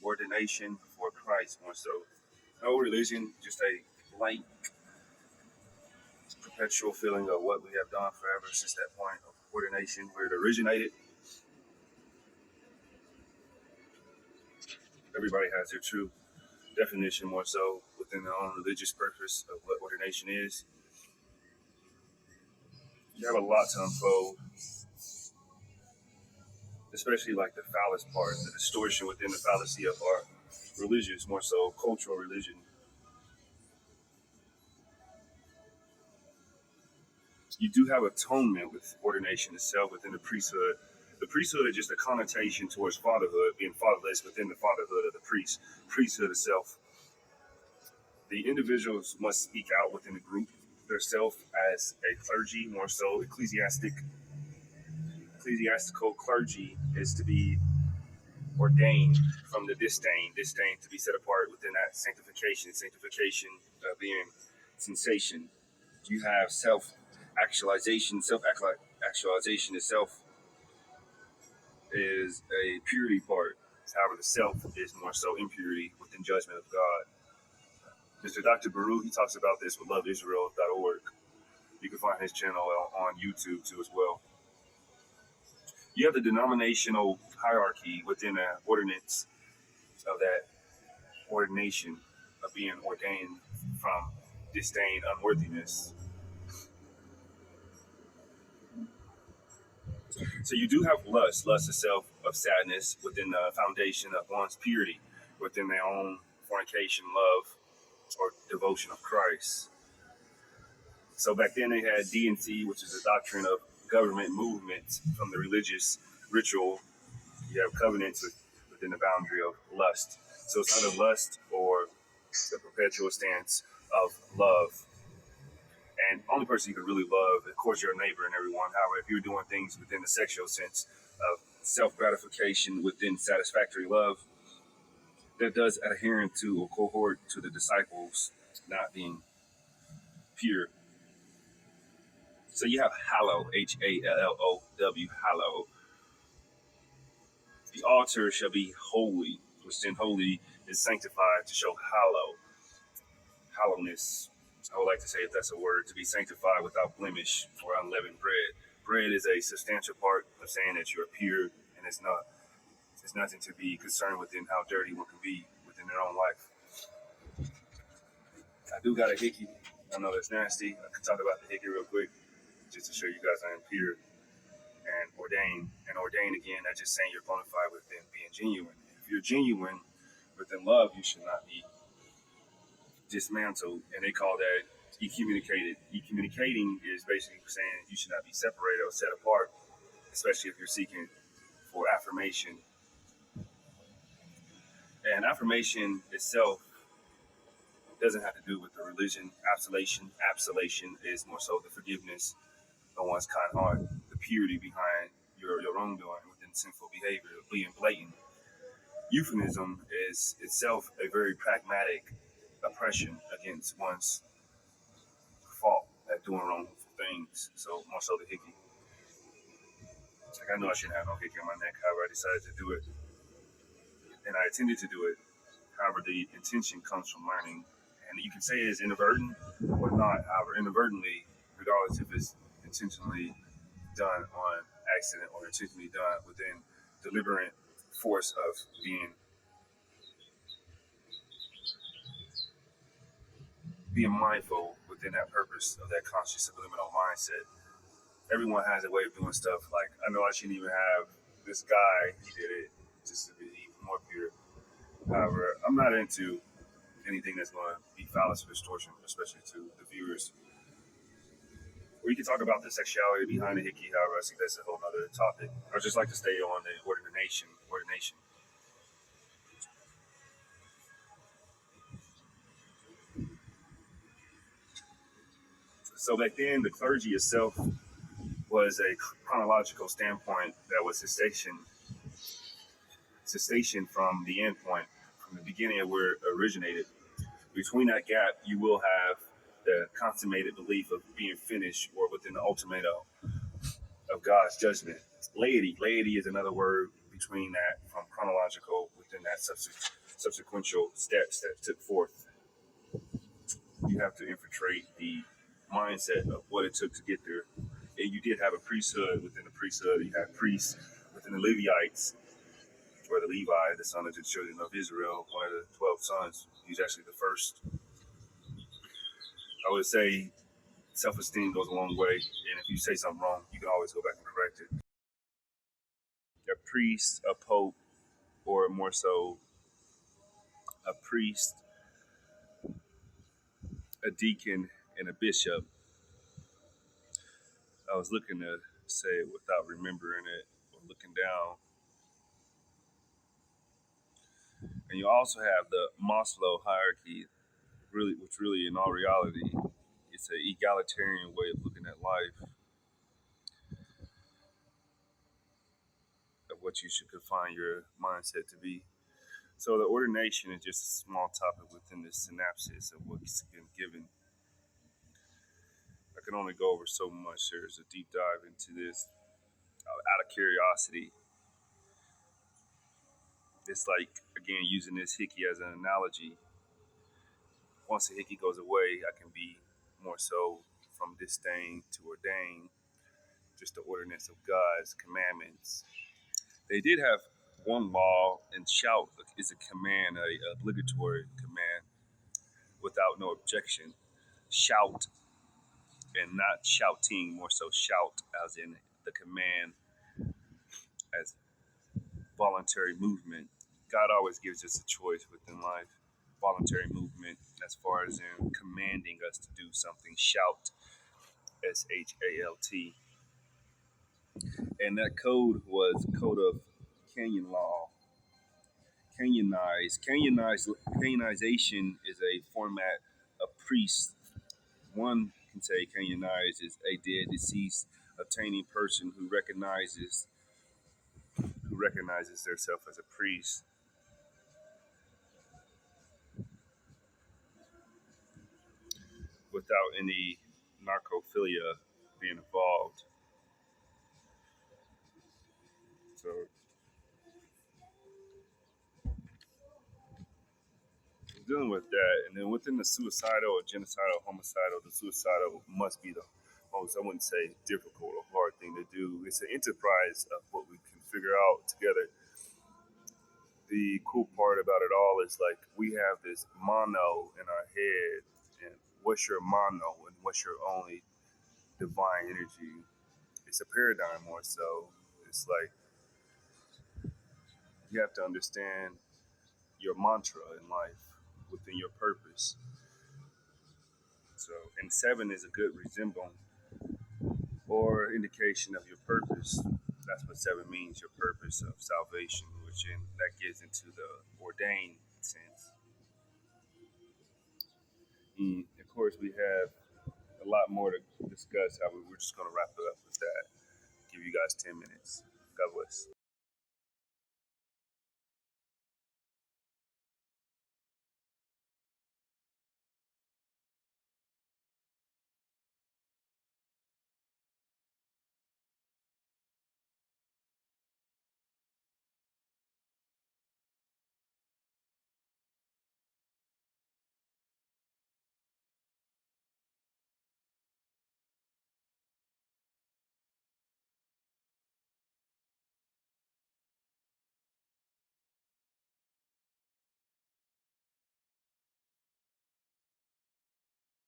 ordination for Christ more so. No religion, just a blank, perpetual feeling of what we have done forever since that point of ordination where it originated. Everybody has their true definition more so within their own religious purpose of what ordination is. You have a lot to unfold, especially like the phallus part, the distortion within the fallacy of our religious, more so cultural religion. You do have atonement with ordination itself within the priesthood. The priesthood is just a connotation towards fatherhood, being fatherless within the fatherhood of the priest. Priesthood itself, the individuals must speak out within the group themselves as a clergy, more so ecclesiastical clergy is to be ordained from the disdain to be set apart within that sanctification being sensation. You have self-actualization itself is a purity part. However, the self is more so impurity within judgment of God. Mr. Dr. Baruch, he talks about this with loveisrael.org. You can find his channel on YouTube too as well. You have the denominational hierarchy within the ordinance of that ordination of being ordained from disdain, unworthiness. So you do have lust itself of sadness within the foundation of one's purity, within their own fornication, love, or devotion of Christ. So back then they had D&C, which is a doctrine of government movement from the religious ritual. You have covenants within the boundary of lust. So it's either lust or the perpetual stance of love. And only person you can really love, of course, your neighbor and everyone. However, if you're doing things within the sexual sense of self-gratification within satisfactory love, that does adhere to or cohort to the disciples not being pure. So you have hallow, Hallow. Hallow. The altar shall be holy, which then holy is sanctified to show hallowness. I would like to say, if that's a word, to be sanctified without blemish or unleavened bread. Bread is a substantial part of saying that you're pure, and it's nothing to be concerned with in how dirty one can be within their own life. I do got a hickey. I know that's nasty. I can talk about the hickey real quick, just to show you guys I am pure and ordained. And ordained again, that's just saying you're bona fide within being genuine. If you're genuine within love, you should not be dismantled, and they call that excommunicated. Excommunicating is basically saying you should not be separated or set apart, especially if you're seeking for affirmation. And affirmation itself doesn't have to do with the religion. Absolution is more so the forgiveness of one's kind heart, the purity behind your wrongdoing within sinful behavior, being blatant. Euphemism is itself a very pragmatic oppression against one's fault at doing wrongful things. So more so the hickey. Like, I know I shouldn't have no hickey on my neck, however I decided to do it. And I intended to do it. However, the intention comes from learning. And you can say it's inadvertent or not. However, inadvertently, regardless if it's intentionally done on accident or intentionally done within deliberate force of being mindful within that purpose of that conscious subliminal mindset. Everyone has a way of doing stuff. Like, I know I shouldn't even have this guy, he did it just to be even more pure. However, I'm not into anything that's going to be phallus or distortion, especially to the viewers. We can talk about the sexuality behind the hickey, however, I think that's a whole other topic. I'd just like to stay on the ordination. So back then, the clergy itself was a chronological standpoint that was cessation from the end point, from the beginning of where it originated. Between that gap, you will have the consummated belief of being finished or within the ultimatum of God's judgment. Laity is another word between that from chronological within within that subsequential steps that took forth. You have to infiltrate the mindset of what it took to get there. And you did have a priesthood within the priesthood. You had priests within the Levites, or the Levi, the son of the children of Israel, one of the 12 sons. He's actually the first. I would say self-esteem goes a long way. And if you say something wrong, you can always go back and correct it. A priest, a pope, or more so, a priest, a deacon, and a bishop. I was looking to say it without remembering it or looking down. And you also have the Maslow hierarchy, which really, in all reality, it's an egalitarian way of looking at life, of what you should confine your mindset to be. So the ordination is just a small topic within the synopsis of what's been given. I can only go over so much. There's a deep dive into this out of curiosity. It's like, again, using this Hickey as an analogy. Once the Hickey goes away, I can be more so from disdain to ordain, just the ordinance of God's commandments. They did have one law, and shout is a command, a obligatory command, without no objection. Shout, and not shouting, more so shout, as in the command as voluntary movement. God always gives us a choice within life. Voluntary movement, as far as in commanding us to do something. Shout, SHALT. And that code was code of Canyon law. Canonization is a format of priests. One can say canonize is a dead, deceased, obtaining person who recognizes themselves as a priest. Without any narcophilia being involved. So dealing with that, and then within the suicidal or genocidal, homicidal, the suicidal must be the most, I wouldn't say difficult or hard thing to do. It's an enterprise of what we can figure out together. The cool part about it all is like we have this mono in our head, and what's your mono and what's your only divine energy? It's a paradigm more so. It's like you have to understand your mantra in life within your purpose. So, and 7 is a good resemblance or indication of your purpose. That's what 7 means, your purpose of salvation, which that gets into the ordained sense. And of course, we have a lot more to discuss. However, we're just going to wrap it up with that. Give you guys 10 minutes. God bless.